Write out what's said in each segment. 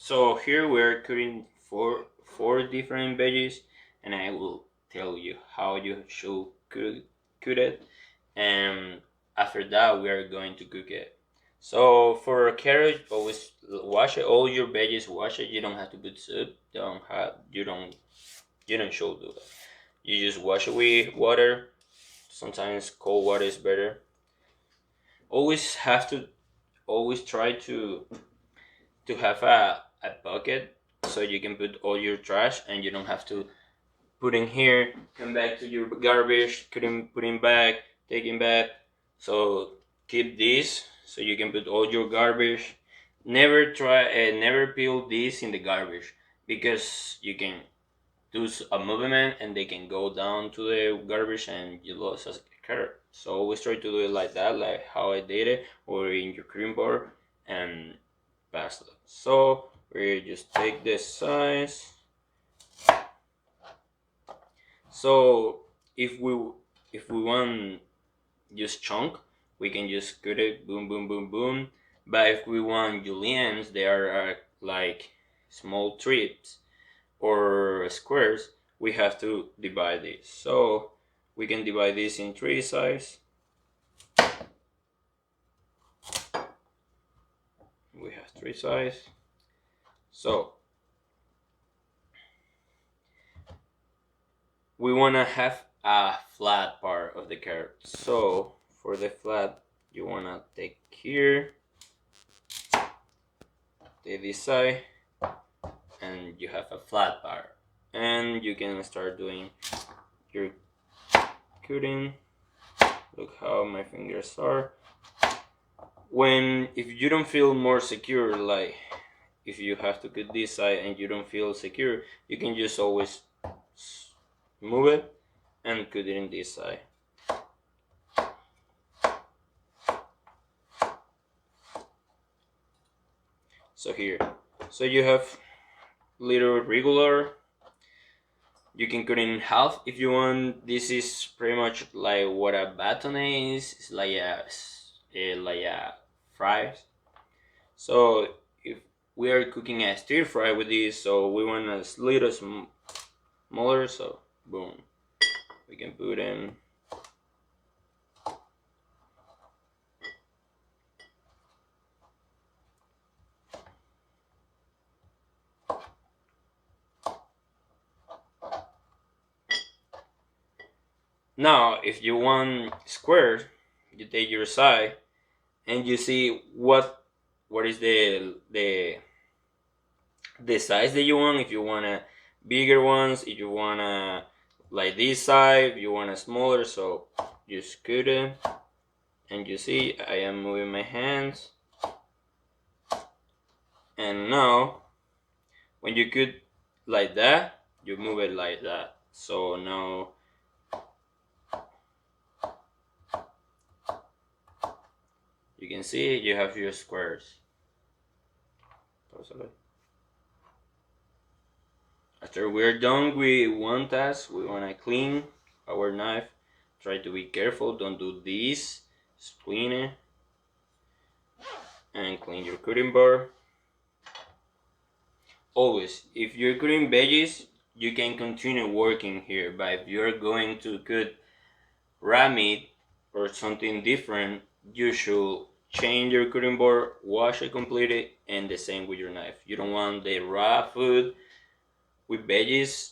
So here we're cutting four different veggies, and I will tell you how you should cook it, and after that we are going to cook it. So for a carrot, always wash it. All your veggies, wash it. You don't have to put soup. You don't should do that. You just wash it with water. Sometimes cold water is better. Always have to always try to have a bucket so you can put all your trash and you don't have to put in here, come back to your garbage, putting back, taking back. So keep this so you can put all your garbage. Never peel this in the garbage because you can do a movement and they can go down to the garbage and you lose a carrot. So always try to do it like that, like how I did it, or in your cream board and pasta. So we just take this size. So if we want just chunk, we can just cut it boom boom boom boom. But if we want juliennes, they are like small strips or squares. We have to divide this. So we can divide this in three sizes. We have three sizes. So we want to have a flat part of the carrot. So for the flat, you want to take here, take this side, and you have a flat part. And you can start doing your cutting. Look how my fingers are. If you don't feel more secure, like if you have to cut this side and you don't feel secure, you can just always move it and cut it in this side. So here, so you have little regular. You can cut it in half if you want. This is pretty much like what a baton is. It's like a fries. So if we are cooking a stir fry with this, so we want a little smaller. So boom, we can put in. Now, if you want squares, you take your side and you see what is the size that you want. If you want a bigger ones, if you want a like this size, if you want a smaller, so just cut it. And you see I am moving my hands. And now when you cut like that, you move it like that. So now you can see you have your squares. After we're done with one task, we want to clean our knife. Try to be careful, don't do this. Just clean it. And clean your cutting board. Always, if you're cutting veggies, you can continue working here. But if you're going to cut raw meat or something different, you should change your cutting board, wash it completely, and the same with your knife. You don't want the raw food with veggies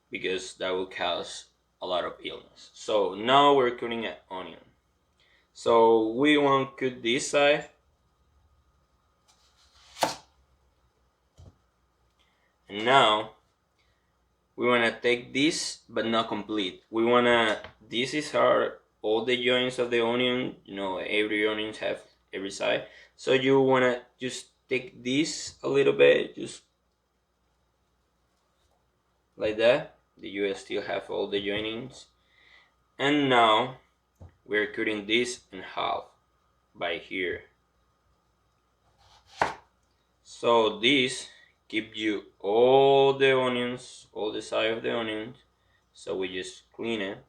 because that will cause a lot of illness. So now we're cutting an onion. So we want to cut this side. And now we want to take this but not complete. This is all the joints of the onion, every onion have every side. So you want to just take this a little bit, just like that. You still have all the joinings. And now we're cutting this in half by here. So this gives you all the onions, all the side of the onions. So we just clean it.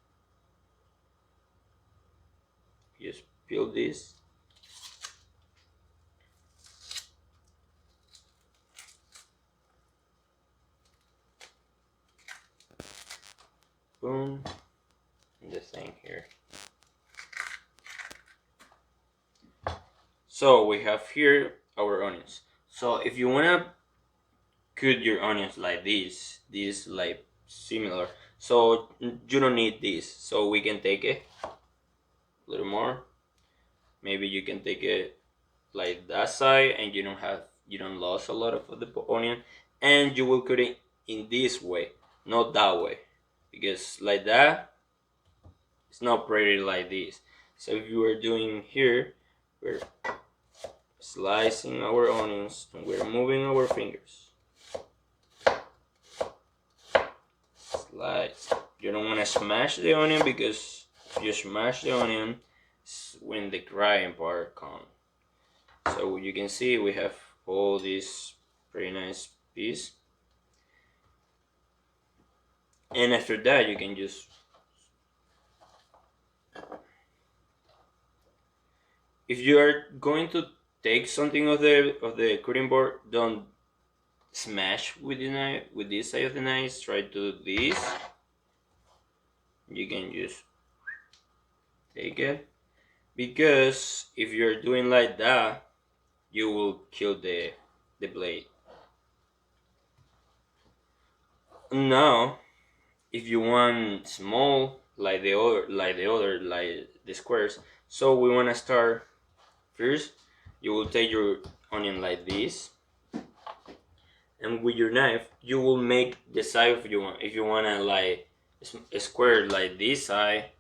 Just peel this. Boom. And the same here. So we have here our onions. So if you wanna cut your onions like this like similar. So you don't need this. So we can take it a little more. Maybe you can take it like that side, and you don't lose a lot of the onion, and you will cut it in this way, not that way, because like that it's not pretty like this. So if you are doing here, we're slicing our onions and we're moving our fingers. Slice. You don't want to smash the onion, because if you smash the onion, it's when the crying part comes. So you can see we have all this pretty nice piece, and after that you can just, if you are going to take something of the cutting board, don't smash with the knife, with this side of the knife. Try to do this. You can just take it, because if you're doing like that, you will kill the blade. Now if you want small like the squares, so we want to start first. You will take your onion like this, and with your knife you will make the side if you want. If you want to like a square like this side,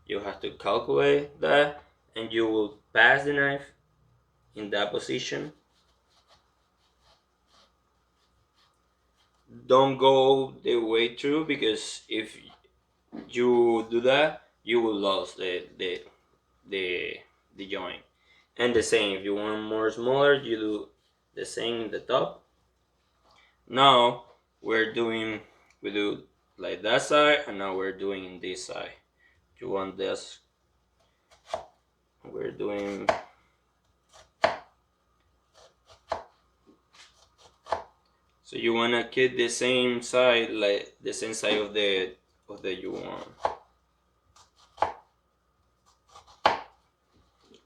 you have to calculate that, and you will pass the knife in that position. Don't go the way through, because if you do that, you will lose the the joint. And the same, if you want more smaller, you do the same in the top. Now we do like that side, and now we're doing in this side. You want this, we're doing, so you wanna keep the same side, like the same side of the you want.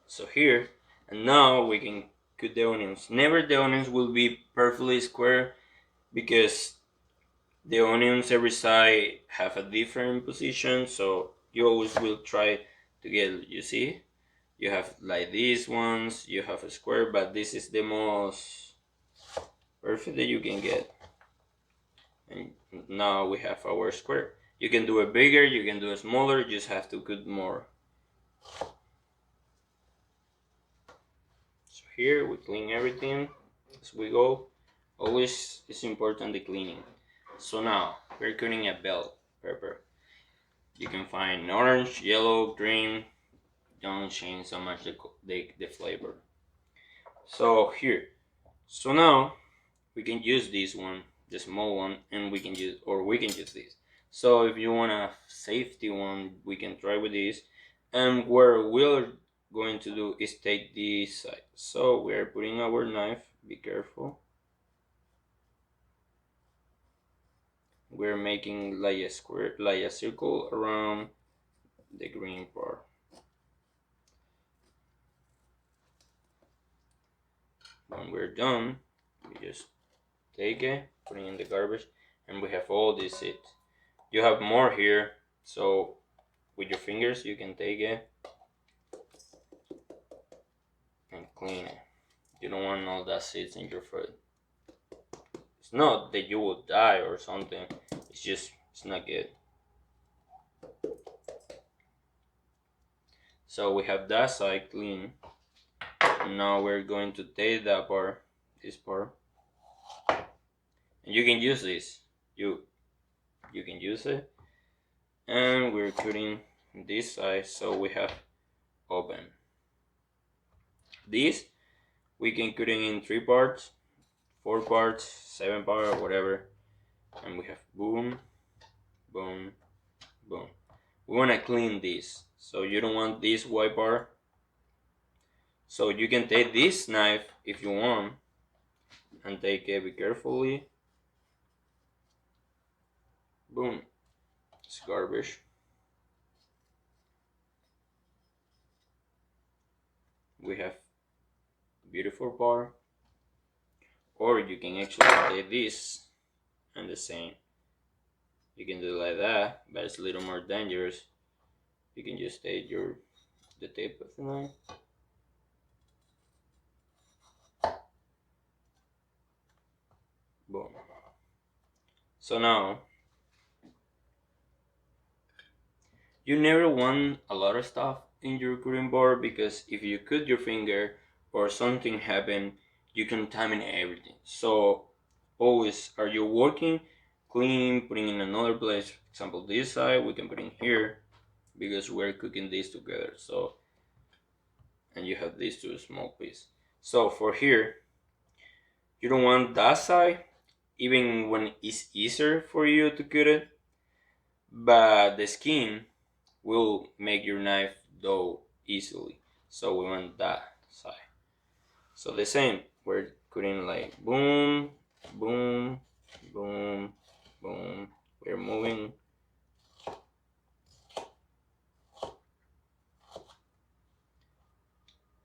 So here, and now we can cut the onions. Never the onions will be perfectly square, because the onions every side have a different position, so you always will try to get, you see, you have like these ones, you have a square, but this is the most perfect that you can get. And now we have our square. You can do it bigger, you can do it smaller, you just have to cut more. So here we clean everything as we go. Always it's important the cleaning. So now we're cutting a bell pepper. You can find orange, yellow, green. Don't change so much the flavor. So here, so now we can use this one, the small one, and we can use this. So if you want a safety one, we can try with this. And what we're going to do is take this side. So we are putting our knife. Be careful. We're making like a square, like a circle around the green part. When we're done, we just take it, put it in the garbage, and we have all this seeds. You have more here, so with your fingers you can take it and clean it. You don't want all that seeds in your food. It's not that you will die or something, it's just, it's not good. So we have that side clean. And now we're going to take that part, this part, and you can use this. You can use it, and we're cutting this side, so we have open. This we can cut it in 3 parts, 4 parts, 7 parts, whatever, and we have boom, boom, boom. We want to clean this, so you don't want this white part. So you can take this knife if you want, and take it, be carefully. Boom. It's garbage. We have beautiful bar, or you can actually do this and the same. You can do like that, but it's a little more dangerous. You can just take the tip of the knife. Boom. So now you never want a lot of stuff in your cutting board, because if you cut your finger or something happen, you can contaminate everything. So always, are you working, cleaning, putting in another place? For example, this side we can put in here because we're cooking this together. So, and you have these two small pieces. So for here, you don't want that side, even when it's easier for you to cut it, but the skin will make your knife dull easily. So we want that side. So the same, we're cutting like boom, boom, boom, boom. We're moving.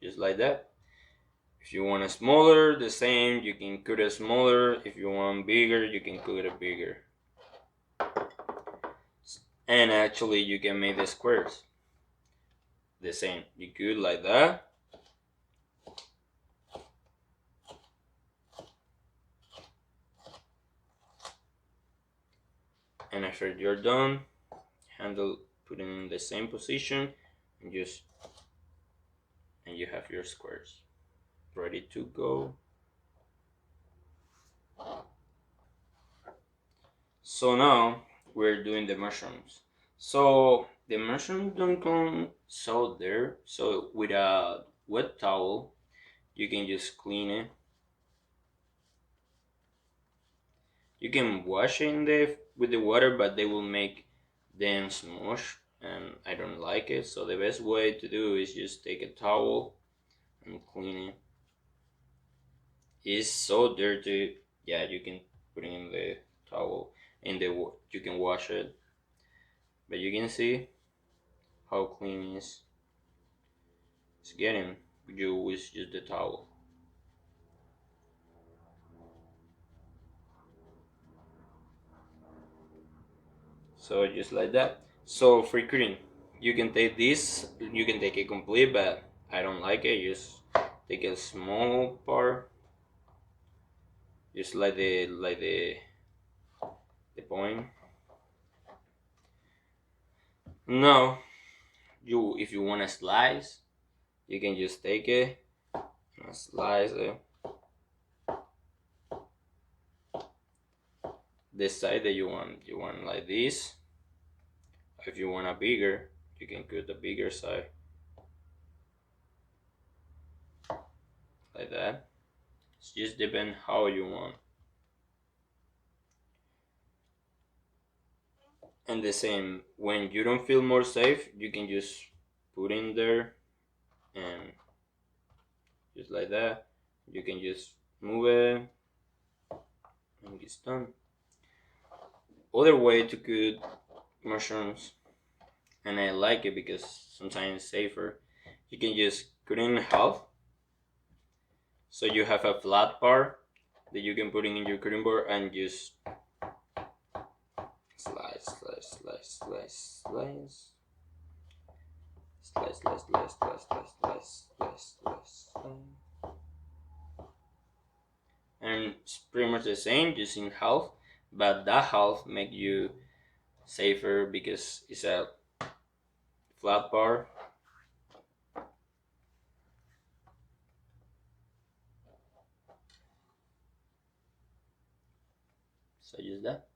Just like that. If you want a smaller, the same, you can cut it smaller. If you want bigger, you can cut it bigger. And actually, you can make the squares the same. You could like that. And after you're done, handle put it in the same position, and you have your squares ready to go. So now we're doing the mushrooms. So the mushrooms don't come so there. So with a wet towel, you can just clean it. You can wash in the with the water, but they will make them smush, and I don't like it. So the best way to do is just take a towel and clean it. It's so dirty. Yeah, you can put it in the towel. You can wash it, but you can see how clean it's getting. You with just the towel. So just like that. So for cutting, you can take this. You can take it complete, but I don't like it. Just take a small part, just like the point. Now, you if you want to slice, you can just take it and slice it. The side that you want like this. If you want a bigger, you can cut the bigger side like that. It's just depend how you want. And the same, when you don't feel more safe, you can just put in there and just like that. You can just move it and it's done. Other way to cook mushrooms, and I like it because sometimes it's safer. You can just cut it in half, so you have a flat part that you can put in your cutting board and just slice, slice, slice, slice, slice. Slice, slice, slice, slice, slice, slice, slice, slice, slice. And it's pretty much the same, just in half, but that half make you safer because it's a flat bar. So use that.